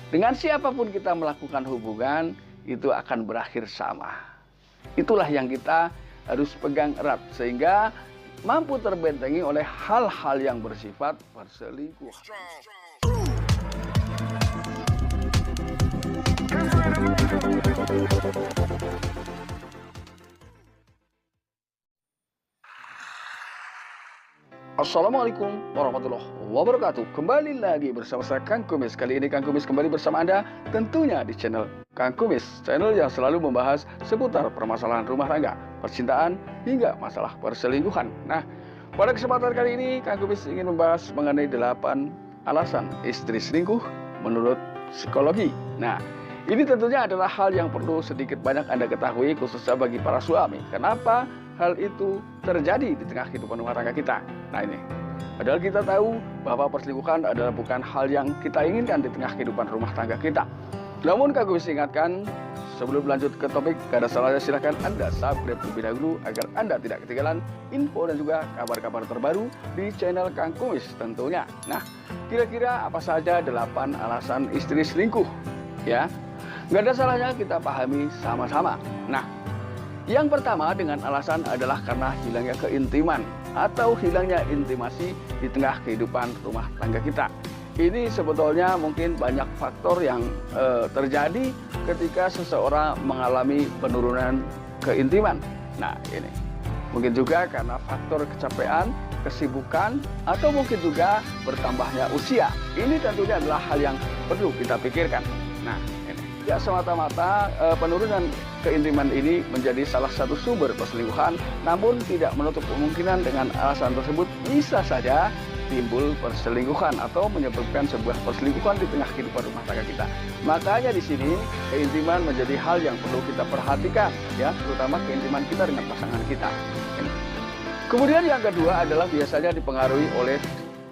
Dengan siapapun kita melakukan hubungan, itu akan berakhir sama. Itulah yang kita harus pegang erat, sehingga mampu terbentengi oleh hal-hal yang bersifat perselingkuhan. Assalamualaikum warahmatullahi wabarakatuh. Kembali lagi bersama saya Kang Kumis. Kali ini Kang Kumis kembali bersama Anda, tentunya di channel Kang Kumis, channel yang selalu membahas seputar permasalahan rumah tangga, percintaan, hingga masalah perselingkuhan. Nah, pada kesempatan kali ini Kang Kumis ingin membahas mengenai 8 alasan istri selingkuh menurut psikologi. Nah, ini tentunya adalah hal yang perlu sedikit banyak Anda ketahui, khususnya bagi para suami. Kenapa hal itu terjadi di tengah kehidupan rumah tangga kita? Nah ini, padahal kita tahu bahwa perselingkuhan adalah bukan hal yang kita inginkan di tengah kehidupan rumah tangga kita. Namun Kang Kumis ingatkan, sebelum lanjut ke topik, gak ada salahnya silahkan Anda subscribe terlebih dahulu agar Anda tidak ketinggalan info dan juga kabar-kabar terbaru di channel Kang Kumis tentunya. Nah, kira-kira apa saja 8 alasan istri selingkuh? Ya, gak ada salahnya kita pahami sama-sama. Nah, yang pertama dengan alasan adalah karena hilangnya keintiman atau hilangnya intimasi di tengah kehidupan rumah tangga kita. Ini sebetulnya mungkin banyak faktor yang terjadi ketika seseorang mengalami penurunan keintiman. Nah ini mungkin juga karena faktor kecapean, kesibukan, atau mungkin juga bertambahnya usia. Ini tentunya adalah hal yang perlu kita pikirkan. Nah ini tidak semata-mata penurunan keintiman ini menjadi salah satu sumber perselingkuhan, namun tidak menutup kemungkinan dengan alasan tersebut bisa saja timbul perselingkuhan atau menyebabkan sebuah perselingkuhan di tengah kehidupan rumah tangga kita. Makanya di sini keintiman menjadi hal yang perlu kita perhatikan, ya, terutama keintiman kita dengan pasangan kita. Kemudian yang kedua adalah biasanya dipengaruhi oleh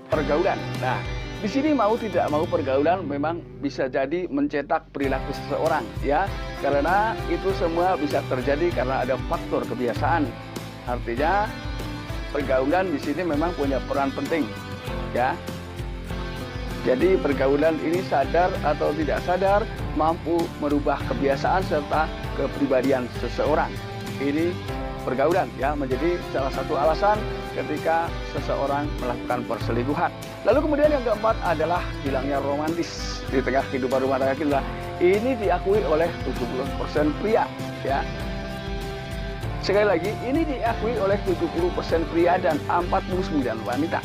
pergaulan. Nah, di sini mau tidak mau pergaulan memang bisa jadi mencetak perilaku seseorang, ya, karena itu semua bisa terjadi karena ada faktor kebiasaan. Artinya pergaulan di sini memang punya peran penting, ya. Jadi pergaulan ini sadar atau tidak sadar mampu merubah kebiasaan serta kepribadian seseorang. Ini pergaulan, ya, menjadi salah satu alasan ketika seseorang melakukan perselingkuhan. Lalu kemudian yang keempat adalah hilangnya romantis di tengah kehidupan rumah tangga kita. Ini diakui oleh 70% pria, ya. Sekali lagi, ini diakui oleh 70% pria dan 49 wanita.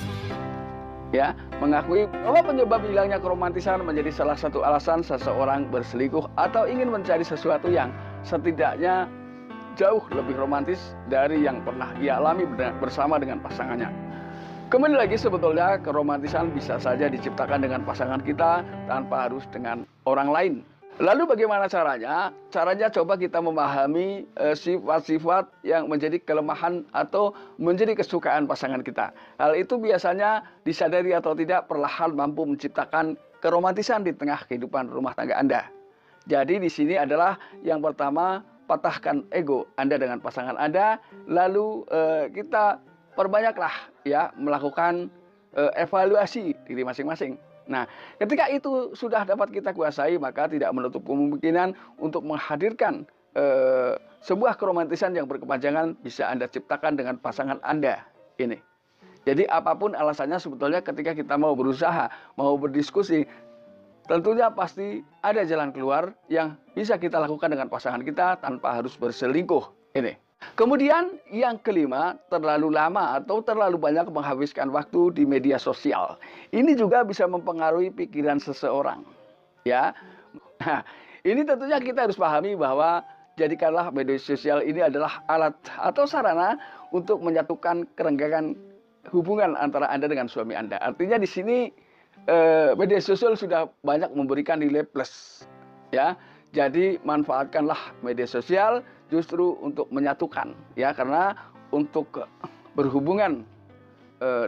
Ya, mengakui bahwa penyebab hilangnya keromantisan menjadi salah satu alasan seseorang berselingkuh atau ingin mencari sesuatu yang setidaknya jauh lebih romantis dari yang pernah ia alami bersama dengan pasangannya. Kembali lagi, sebetulnya keromantisan bisa saja diciptakan dengan pasangan kita tanpa harus dengan orang lain. Lalu bagaimana caranya? Caranya coba kita memahami sifat-sifat yang menjadi kelemahan atau menjadi kesukaan pasangan kita. Hal itu biasanya disadari atau tidak perlahan mampu menciptakan keromantisan di tengah kehidupan rumah tangga Anda. Jadi di sini adalah yang pertama, patahkan ego Anda dengan pasangan Anda, lalu kita perbanyaklah, ya, melakukan evaluasi diri masing-masing. Nah, ketika itu sudah dapat kita kuasai, maka tidak menutup kemungkinan untuk menghadirkan sebuah keromantisan yang berkepanjangan bisa Anda ciptakan dengan pasangan Anda ini. Jadi apapun alasannya, sebetulnya ketika kita mau berusaha, mau berdiskusi, tentunya pasti ada jalan keluar yang bisa kita lakukan dengan pasangan kita tanpa harus berselingkuh ini. Kemudian yang kelima, terlalu lama atau terlalu banyak menghabiskan waktu di media sosial. Ini juga bisa mempengaruhi pikiran seseorang, ya. Nah, ini tentunya kita harus pahami bahwa jadikanlah media sosial ini adalah alat atau sarana untuk menyatukan kerenggangan hubungan antara Anda dengan suami Anda. Artinya di sini media sosial sudah banyak memberikan nilai plus, ya. Jadi manfaatkanlah media sosial justru untuk menyatukan, ya, karena untuk berhubungan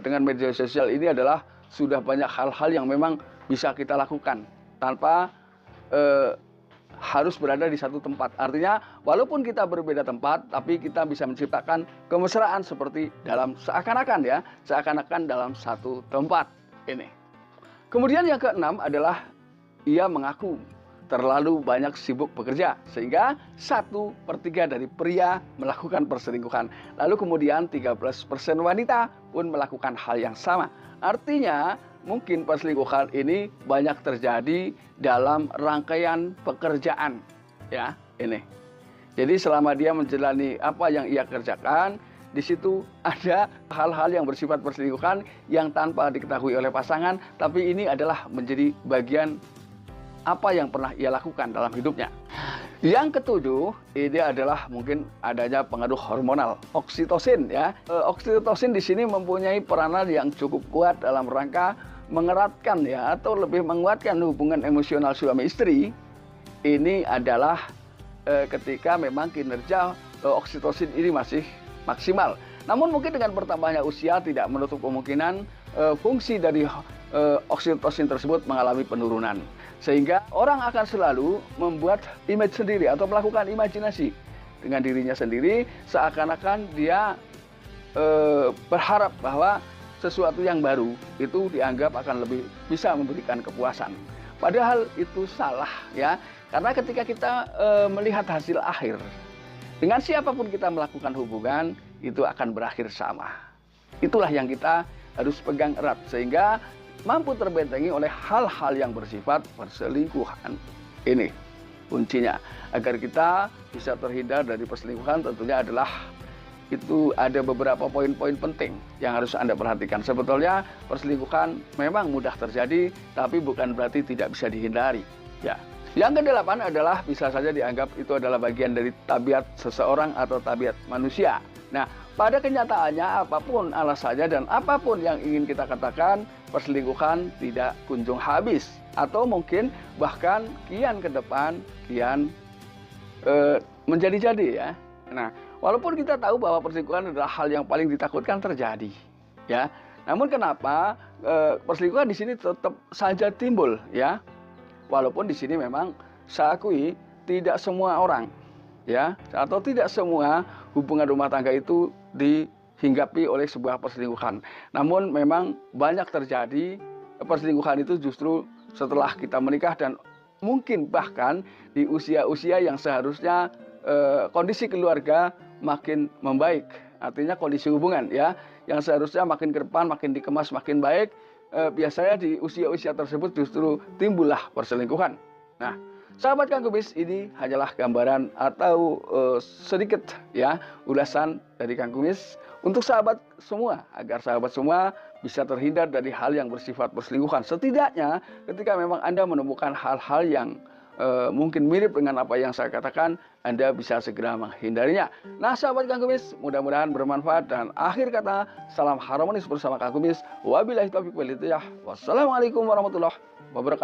dengan media sosial ini adalah sudah banyak hal-hal yang memang bisa kita lakukan tanpa harus berada di satu tempat. Artinya walaupun kita berbeda tempat, tapi kita bisa menciptakan kemesraan seperti dalam seakan-akan, ya, seakan-akan dalam satu tempat ini. Kemudian yang keenam adalah ia mengaku terlalu banyak sibuk bekerja, sehingga 1/3 dari pria melakukan perselingkuhan. Lalu kemudian 13% wanita pun melakukan hal yang sama. Artinya mungkin perselingkuhan ini banyak terjadi dalam rangkaian pekerjaan, ya ini. Jadi selama dia menjalani apa yang ia kerjakan, di situ ada hal-hal yang bersifat perselingkuhan yang tanpa diketahui oleh pasangan, tapi ini adalah menjadi bagian apa yang pernah ia lakukan dalam hidupnya. Yang ketujuh, ini adalah mungkin adanya pengaruh hormonal, oksitosin ya. Oksitosin di sini mempunyai peranan yang cukup kuat dalam rangka mengeratkan ya atau lebih menguatkan hubungan emosional suami istri. Ini adalah ketika memang kinerja oksitosin ini masih maksimal. Namun mungkin dengan bertambahnya usia tidak menutup kemungkinan fungsi dari oksitosin tersebut mengalami penurunan. Sehingga orang akan selalu membuat image sendiri atau melakukan imajinasi dengan dirinya sendiri, seakan-akan dia berharap bahwa sesuatu yang baru itu dianggap akan lebih bisa memberikan kepuasan. Padahal itu salah ya, karena ketika kita melihat hasil akhir, dengan siapapun kita melakukan hubungan, itu akan berakhir sama. Itulah yang kita harus pegang erat, sehingga mampu terbentengi oleh hal-hal yang bersifat perselingkuhan. Ini kuncinya. Agar kita bisa terhindar dari perselingkuhan tentunya adalah itu ada beberapa poin-poin penting yang harus Anda perhatikan. Sebetulnya perselingkuhan memang mudah terjadi, tapi bukan berarti tidak bisa dihindari. Ya. Yang kedelapan adalah bisa saja dianggap itu adalah bagian dari tabiat seseorang atau tabiat manusia. Nah, pada kenyataannya apapun alasannya dan apapun yang ingin kita katakan, perselingkuhan tidak kunjung habis. Atau mungkin bahkan kian ke depan, kian menjadi-jadi ya. Nah, walaupun kita tahu bahwa perselingkuhan adalah hal yang paling ditakutkan terjadi, ya. Namun kenapa perselingkuhan di sini tetap saja timbul, ya? Walaupun di sini memang saya akui tidak semua orang, ya, atau tidak semua hubungan rumah tangga itu dihinggapi oleh sebuah perselingkuhan. Namun memang banyak terjadi perselingkuhan itu justru setelah kita menikah dan mungkin bahkan di usia-usia yang seharusnya kondisi keluarga makin membaik. Artinya kondisi hubungan ya, yang seharusnya makin ke depan, makin dikemas, makin baik. Biasanya di usia-usia tersebut justru timbullah perselingkuhan. Nah, sahabat Kang Kumis, ini hanyalah gambaran atau sedikit ya ulasan dari Kang Kumis untuk sahabat semua, agar sahabat semua bisa terhindar dari hal yang bersifat perselingkuhan. Setidaknya ketika memang Anda menemukan hal-hal yang mungkin mirip dengan apa yang saya katakan, Anda bisa segera menghindarinya. Nah, sahabat Kang Kumis, mudah-mudahan bermanfaat, dan akhir kata, salam harmonis bersama Kang Kumis. Wabillahi taufiq wal hidayah. Wassalamualaikum warahmatullahi wabarakatuh.